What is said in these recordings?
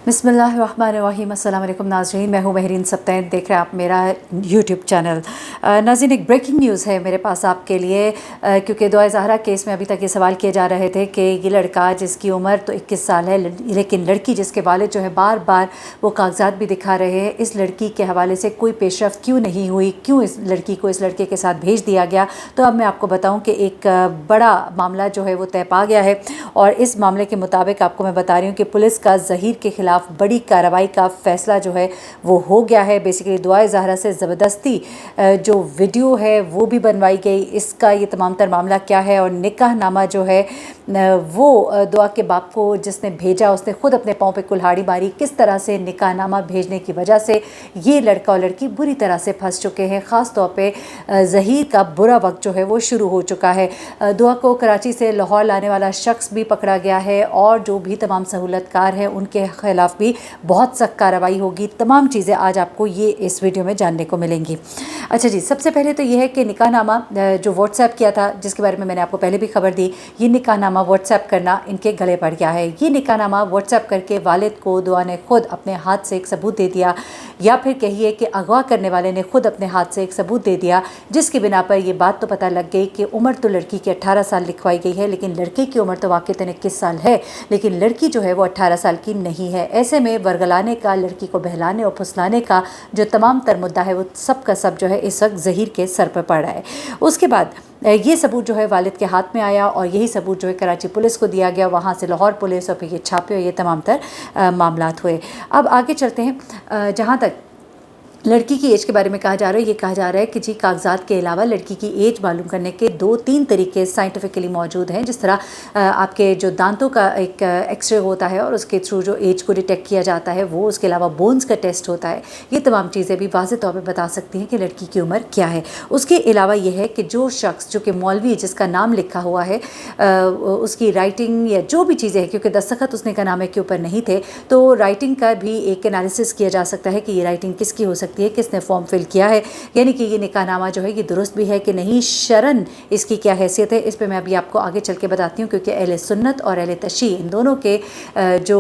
बिस्मिल्लाहिर्रहमानिर्रहीम। अस्सलाम वालेकुम नाज़रीन, मैं हूँ महरीन सब्तैन, देख रहे हैं आप मेरा यूट्यूब चैनल। नाज़रीन, एक ब्रेकिंग न्यूज़ है मेरे पास आपके लिए, क्योंकि दुआ ज़हरा केस में अभी तक ये सवाल किए जा रहे थे कि ये लड़का जिसकी उम्र तो 21 साल है, लेकिन लड़की जिसके वालिद जो है बार बार वो कागजात भी दिखा रहे हैं, इस लड़की के हवाले से कोई पेशरफ्त क्यों नहीं हुई, क्यों इस लड़की को इस लड़के के साथ भेज दिया गया। तो अब मैं आपको बताऊँ कि एक बड़ा मामला जो है वो तय पा गया है, और इस मामले के मुताबिक आपको मैं बता रही हूँ कि पुलिस का ज़हीर के ख़िलाफ़ बड़ी कार्रवाई का फ़ैसला जो है वो हो गया है। बेसिकली दुआ ज़हरा से ज़बरदस्ती जो वीडियो है वो भी बनवाई गई। इसका ये तमाम तर मामला क्या है, और निकाह नामा जो है वो दुआ के बाप को जिसने भेजा उसने ख़ुद अपने पाँव पे कुल्हाड़ी मारी। किस तरह से निकाह नामा भेजने की वजह से ये लड़का और लड़की बुरी तरह से फंस चुके हैं। ख़ास तौर पे ज़हीर का बुरा वक्त जो है वो शुरू हो चुका है। दुआ को कराची से लाहौर लाने वाला शख्स भी पकड़ा गया है, और जो भी तमाम सहूलतकार हैं उनके ख़िलाफ़ भी बहुत सख्त कार्रवाई होगी। तमाम चीज़ें आज आपको ये इस वीडियो में जानने को मिलेंगी। अच्छा जी, सबसे पहले तो ये है कि निकाह नामा जो व्हाट्सएप किया था, जिसके बारे में मैंने आपको पहले भी खबर दी, ये निकाह नामा व्हाट्सएप करना इनके गले पड़ गया है। ये निकाह नामा व्हाट्सएप करके वालिद को दुआ ने खुद अपने हाथ से एक सबूत दे दिया, या फिर कहिए कि अगवा करने वाले ने खुद अपने हाथ से एक सबूत दे दिया, जिसकी बिना पर ये बात तो पता लग गई कि उम्र तो लड़की की 18 साल लिखवाई गई है, लेकिन लड़के की उम्र तो वाक़ईतन 21 साल है, लेकिन लड़की जो है वो 18 साल की नहीं है। ऐसे में वर्गलाने का, लड़की को बहलाने और फुसलाने का जो तमाम तर मुद्दा है वो सब का सब जो है इस वक्त ज़हीर के सर पर पड़ रहा है। उसके बाद ये सबूत जो है वालिद के हाथ में आया, और यही सबूत जो है कराची पुलिस को दिया गया, वहाँ से लाहौर पुलिस, और फिर ये छापे और ये तमाम तर मामलात हुए। अब आगे चलते हैं। जहाँ तक लड़की की एज के बारे में कहा जा रहा है, ये कहा जा रहा है कि जी कागजात के अलावा लड़की की एज मालूम करने के 2-3 तरीके साइंटिफिकली मौजूद हैं। जिस तरह आपके जो दांतों का एक एक्सरे होता है और उसके थ्रू जो एज को डिटेक्ट किया जाता है वो, उसके अलावा बोन्स का टेस्ट होता है, ये तमाम चीज़ें भी वाज़ेह तौर पर बता सकती हैं कि लड़की की उम्र क्या है। उसके अलावा ये है कि जो शख्स जो कि मौलवी जिसका नाम लिखा हुआ है, उसकी राइटिंग या जो भी चीज़ें हैं, क्योंकि दस्तखत उसने का नाम के ऊपर नहीं थे, तो राइटिंग का भी एक एनालिसिस किया जा सकता है कि ये राइटिंग किसकी हो सकती है, किसने फॉर्म फिल किया है, यानी कि ये निकाहनामा जो है ये दुरुस्त भी है कि नहीं, शरन इसकी क्या हैसियत है। इस पे मैं अभी आपको आगे चल के बताती हूँ, क्योंकि अहले सुन्नत और अहले तशी इन दोनों के जो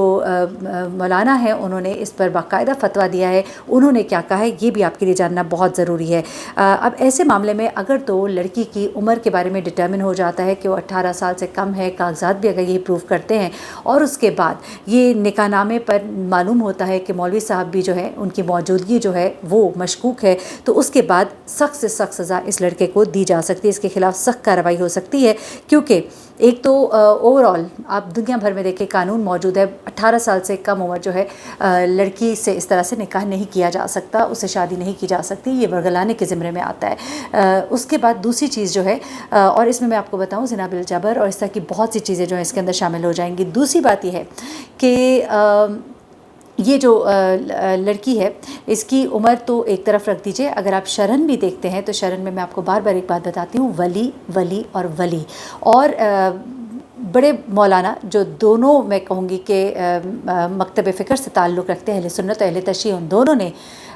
मौलाना हैं उन्होंने इस पर बाकायदा फतवा दिया है। उन्होंने क्या कहा है ये भी आपके लिए जानना बहुत ज़रूरी है। अब ऐसे मामले में अगर तो लड़की की उम्र के बारे में डिटर्मिन हो जाता है कि वो 18 साल से कम है, कागजात भी अगर यही प्रूव करते हैं, और उसके बाद ये निकाहनामे पर मालूम होता है कि मौलवी साहब भी जो है उनकी मौजूदगी जो है वो मशकूक है, तो उसके बाद सख्त से सख्त सज़ा इस लड़के को दी जा सकती है, इसके खिलाफ सख्त कार्रवाई हो सकती है। क्योंकि एक तो ओवरऑल आप दुनिया भर में देखें कानून मौजूद है, 18 साल से कम उम्र जो है लड़की से इस तरह से निकाह नहीं किया जा सकता, उससे शादी नहीं की जा सकती, ये वर्गलाने के ज़िम्मे में आता है। उसके बाद दूसरी चीज़ जो है, और इसमें मैं आपको बताऊँ ज़िना बिल जबर और इस तरह की बहुत सी चीज़ें जो हैं इसके अंदर शामिल हो जाएंगी। दूसरी बात यह है कि ये जो लड़की है इसकी उम्र तो एक तरफ रख दीजिए, अगर आप शरन भी देखते हैं तो शरन में मैं आपको बार बार एक बात बताती हूँ, वली वली और वली, और बड़े मौलाना जो दोनों मैं कहूँगी कि मकतब फ़िक्र से ताल्लुक़ रखते हैं, अहले सुन्नत और अहले तशय्युअ, उन दोनों ने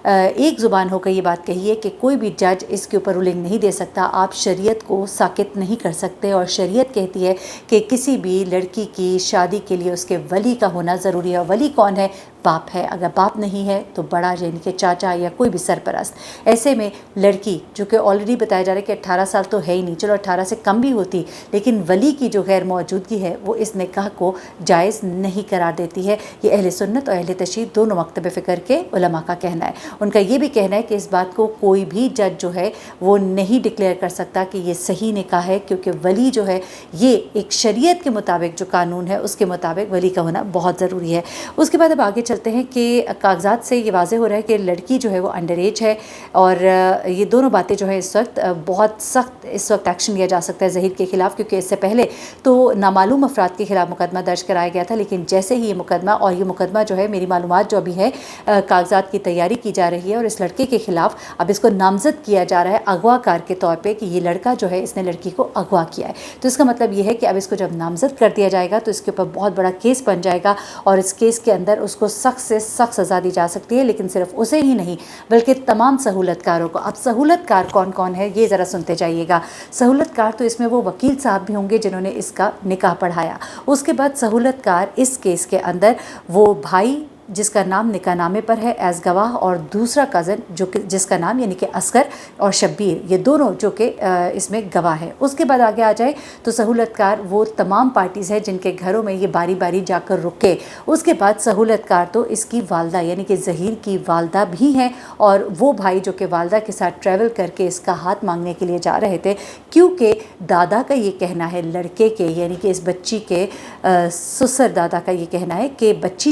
एक ज़ुबान होकर ये बात कही है कि कोई भी जज इसके ऊपर रूलिंग नहीं दे सकता, आप शरीयत को साकित नहीं कर सकते, और शरीयत कहती है कि किसी भी लड़की की शादी के लिए उसके वली का होना ज़रूरी है। वली कौन है? बाप है। अगर बाप नहीं है तो बड़ा, यानी कि चाचा या कोई भी सरपरस्त। ऐसे में लड़की जो कि ऑलरेडी बताया जा रहा है कि 18 साल तो है ही नहीं, चलो 18 से कम भी होती, लेकिन वली की जो गैर मौजूदगी है वो इस निकाह को जायज़ नहीं करार देती है। ये अहले सुन्नत और अहले तशय्युअ दोनों मकतब फ़िक्र के उलमा का कहना है। उनका ये भी कहना है कि इस बात को कोई भी जज जो है वो नहीं डिक्लेयर कर सकता कि ये सही निकाह है, क्योंकि वली जो है ये एक शरीयत के मुताबिक जो कानून है उसके मुताबिक वली का होना बहुत ज़रूरी है। उसके बाद अब आगे चलते हैं कि कागजात से ये वाज़े हो रहा है कि लड़की जो है वो अंडर एज है, और ये दोनों बातें जो है इस वक्त बहुत सख्त इस वक्त एक्शन लिया जा सकता है ज़हीर के ख़िलाफ़, क्योंकि इससे पहले तो नामालूम अफराद के ख़िलाफ़ मुकदमा दर्ज कराया गया था, लेकिन जैसे ही ये मुकदमा, और ये मुकदमा जो है मेरी मालूमात जो अभी है कागजात की तैयारी की जा रही है, और इस लड़के के ख़िलाफ़ अब इसको नामज़द किया जा रहा है अगवाकार के तौर पर कि ये लड़का जो है इसने लड़की को अगवा किया है। तो इसका मतलब ये है कि अब इसको जब नामज़द कर दिया जाएगा तो इसके ऊपर बहुत बड़ा केस बन जाएगा, और इस केस के अंदर उसको सख्त से सख्त सज़ा दी जा सकती है, लेकिन सिर्फ उसे ही नहीं बल्कि तमाम सहूलतकारों को। अब सहूलतकार कौन कौन है ये ज़रा सुनते जाइएगा। सहूलतकार तो इसमें वो वकील साहब भी होंगे जिन्होंने इसका निकाह पढ़ाया, उसके बाद सहूलतकार इस केस के अंदर वो भाई जिसका नाम निकाह नामे पर है एज गवाह, और दूसरा कज़न जिसका नाम यानी कि असगर और शब्बीर, ये दोनों जो कि इसमें गवाह है। उसके बाद आगे आ जाए तो सहूलतकार वो तमाम पार्टीज़ हैं जिनके घरों में ये बारी बारी जाकर रुके। उसके बाद सहूलतकार तो इसकी वालदा यानी कि ज़हीर की वालदा भी हैं, और वो भाई जो कि वालदा के साथ ट्रैवल करके इसका हाथ मांगने के लिए जा रहे थे, क्योंकि दादा का ये कहना है, लड़के के यानी कि इस बच्ची के ससुर दादा का ये कहना है कि ये बच्ची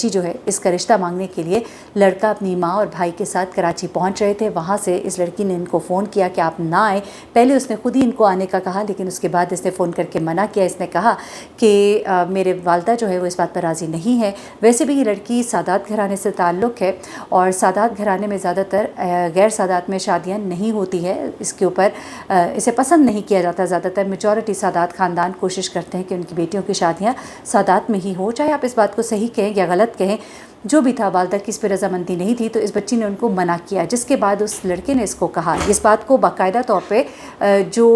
जो है इसका रिश्ता मांगने के लिए लड़का अपनी माँ और भाई के साथ कराची पहुंच रहे थे। वहाँ से इस लड़की ने इनको फ़ोन किया कि आप ना आए। पहले उसने खुद ही इनको आने का कहा, लेकिन उसके बाद इसने फ़ोन करके मना किया। इसने कहा कि मेरे वालदा जो है वो इस बात पर राज़ी नहीं है। वैसे भी ये लड़की सादात घराने से ताल्लुक़ है, और सादात घराने में ज़्यादातर गैर सादात में शादियाँ नहीं होती है, इसके ऊपर इसे पसंद नहीं किया जाता। ज़्यादातर मेजॉरिटी सादात ख़ानदान कोशिश करते हैं कि उनकी बेटियों की शादियाँ सादात में ही हो, चाहे आप इस बात को सही कहें या गलत कहें। जो भी था, वालदा की इस पर रजामंदी नहीं थी, तो इस बच्ची ने उनको मना किया। जिसके बाद उस लड़के ने इसको कहा, इस बात को बाकायदा तौर पे जो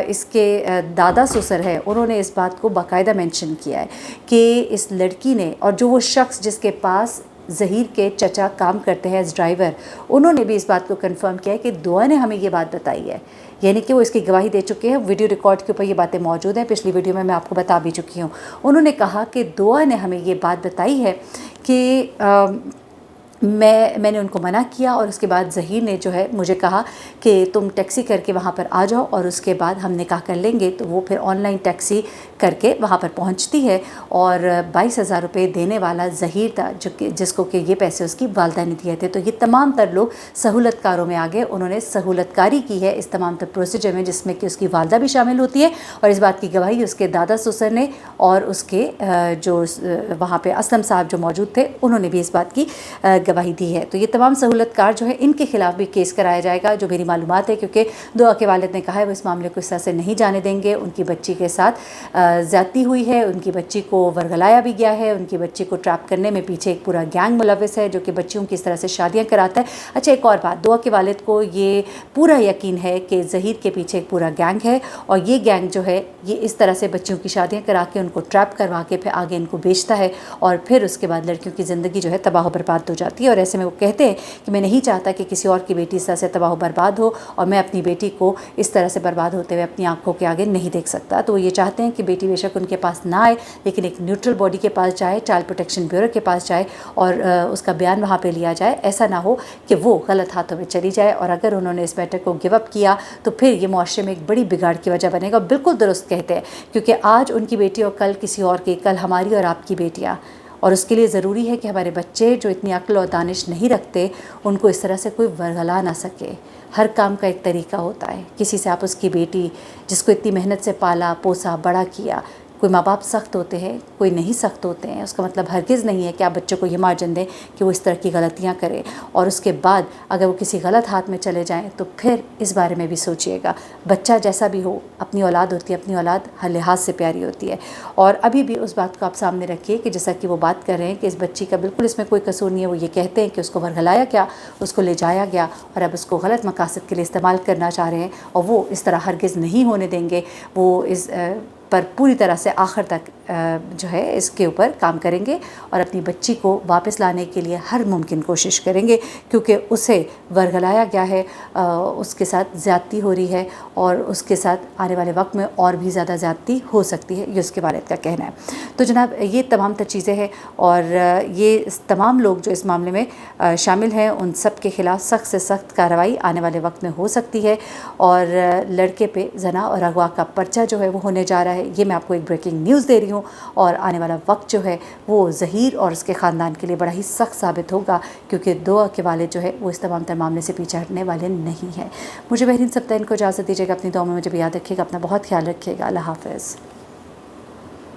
इसके दादा ससुर है उन्होंने इस बात को बाकायदा मेंशन किया है कि इस लड़की ने, और जो वो शख्स जिसके पास ज़हीर के चचा काम करते हैं एज ड्राइवर, उन्होंने भी इस बात को कंफर्म किया है कि दुआ ने हमें ये बात बताई है, यानी कि वो इसकी गवाही दे चुके हैं। वीडियो रिकॉर्ड के ऊपर ये बातें मौजूद हैं, पिछली वीडियो में मैं आपको बता भी चुकी हूँ। उन्होंने कहा कि दुआ ने हमें ये बात बताई है कि मैंने उनको मना किया, और उसके बाद ज़हीर ने जो है मुझे कहा कि तुम टैक्सी करके वहाँ पर आ जाओ और उसके बाद हम निकाह कर लेंगे। तो वो फिर ऑनलाइन टैक्सी करके वहाँ पर पहुँचती है, और 22,000 रुपये देने वाला ज़हीर था, जिसको कि ये पैसे उसकी वालदा ने दिए थे। तो ये तमाम तर लोग सहूलतकारों में आ गए, उन्होंने सहूलतकारी की है इस तमाम तर प्रोसीजर में, जिसमें कि उसकी वालदा भी शामिल होती है, और इस बात की गवाही उसके दादा ससुर ने और उसके जो वहाँ पर असलम साहब जो मौजूद थे उन्होंने भी इस बात की गवाही दी है। तो ये तमाम सहूलतकार जो है इनके खिलाफ भी केस कराया जाएगा, जो मेरी मालूमात है, क्योंकि दुआ के वालिद ने कहा है वो इस मामले को इस तरह से नहीं जाने देंगे। उनकी बच्ची के साथ ज़्यादती हुई है, उनकी बच्ची को वरगलाया भी गया है, उनकी बच्ची को ट्रैप करने में पीछे एक पूरा गैंग मुलविस है जो कि बच्चियों की इस तरह से शादियाँ कराता है। अच्छा, एक और बात, दुआ के वालिद को ये पूरा यकीन है कि ज़हीर के पीछे एक पूरा गैंग है, और ये गैंग जो है ये इस तरह से बच्चियों की शादियाँ करा के उनको ट्रैप करवा के फिर आगे इनको बेचता है, और फिर उसके बाद लड़कियों की ज़िंदगी जो है तबाह बर्बाद हो जाती है। और ऐसे में वो कहते हैं कि मैं नहीं चाहता कि किसी और की बेटी इस तरह से तबाह बर्बाद हो, और मैं अपनी बेटी को इस तरह से बर्बाद होते हुए अपनी आंखों के आगे नहीं देख सकता। तो वो ये चाहते हैं कि बेटी बेशक उनके पास ना आए, लेकिन एक न्यूट्रल बॉडी के पास जाए, चाइल्ड प्रोटेक्शन ब्यूरो के पास जाए, और उसका बयान वहाँ पे लिया जाए। ऐसा ना हो कि वो गलत हाथों में चली जाए, और अगर उन्होंने इस मैटर को गिव अप किया तो फिर ये मुआशरे में एक बड़ी बिगाड़ की वजह बनेगा। बिल्कुल दुरुस्त कहते हैं, क्योंकि आज उनकी बेटी और कल किसी और की, कल हमारी और आपकी बेटियाँ, और उसके लिए ज़रूरी है कि हमारे बच्चे जो इतनी अक्ल और दानिश नहीं रखते उनको इस तरह से कोई वरगला ना सके। हर काम का एक तरीका होता है। किसी से आप उसकी बेटी जिसको इतनी मेहनत से पाला पोसा बड़ा किया, कोई माँ बाप सख्त होते हैं, कोई नहीं सख्त होते हैं, उसका मतलब हरगिज़ नहीं है कि आप बच्चों को ये मार्जिन दें कि वो इस तरह की गलतियाँ करें, और उसके बाद अगर वो किसी गलत हाथ में चले जाएं तो फिर इस बारे में भी सोचिएगा। बच्चा जैसा भी हो, अपनी औलाद होती है, अपनी औलाद हर लिहाज से प्यारी होती है। और अभी भी उस बात को आप सामने रखिए कि जैसा कि वो बात कर रहे हैं कि इस बच्ची का बिल्कुल इसमें कोई कसूर नहीं है। वो ये कहते हैं कि उसको वरगलाया गया, उसको ले जाया गया, और अब उसको गलत मकासद के लिए इस्तेमाल करना चाह रहे हैं, और वो इस तरह हरगिज़ नहीं होने देंगे। वो इस पर पूरी तरह से आखिर तक जो है इसके ऊपर काम करेंगे, और अपनी बच्ची को वापस लाने के लिए हर मुमकिन कोशिश करेंगे, क्योंकि उसे वरगलाया गया है, उसके साथ ज़्यादती हो रही है, और उसके साथ आने वाले वक्त में और भी ज़्यादा ज़्यादती हो सकती है, ये उसके वालिद का कहना है। तो जनाब, ये तमाम तर चीज़ें हैं, और ये तमाम लोग जो इस मामले में शामिल हैं उन सब के ख़िलाफ़ सख्त से सख्त कार्रवाई आने वाले वक्त में हो सकती है, और लड़के पे जना और अगवा का पर्चा जो है वो होने जा रहा है। ये मैं आपको एक ब्रेकिंग न्यूज़ दे रही हूँ, और आने वाला वक्त जो है वो ज़हीर और उसके ख़ानदान के लिए बड़ा ही सख्त साबित होगा, क्योंकि दुआ के वालिद जो है वो इस तमाम तर मामले से पीछे हटने वाले नहीं हैं। मुझे बहरीन सप्ताह इनको इजाज़त दीजिएगा, अपनी दुआ में मुझे भी याद रखिएगा, अपना बहुत ख्याल रखिएगा। अल्लाह हाफ़िज़।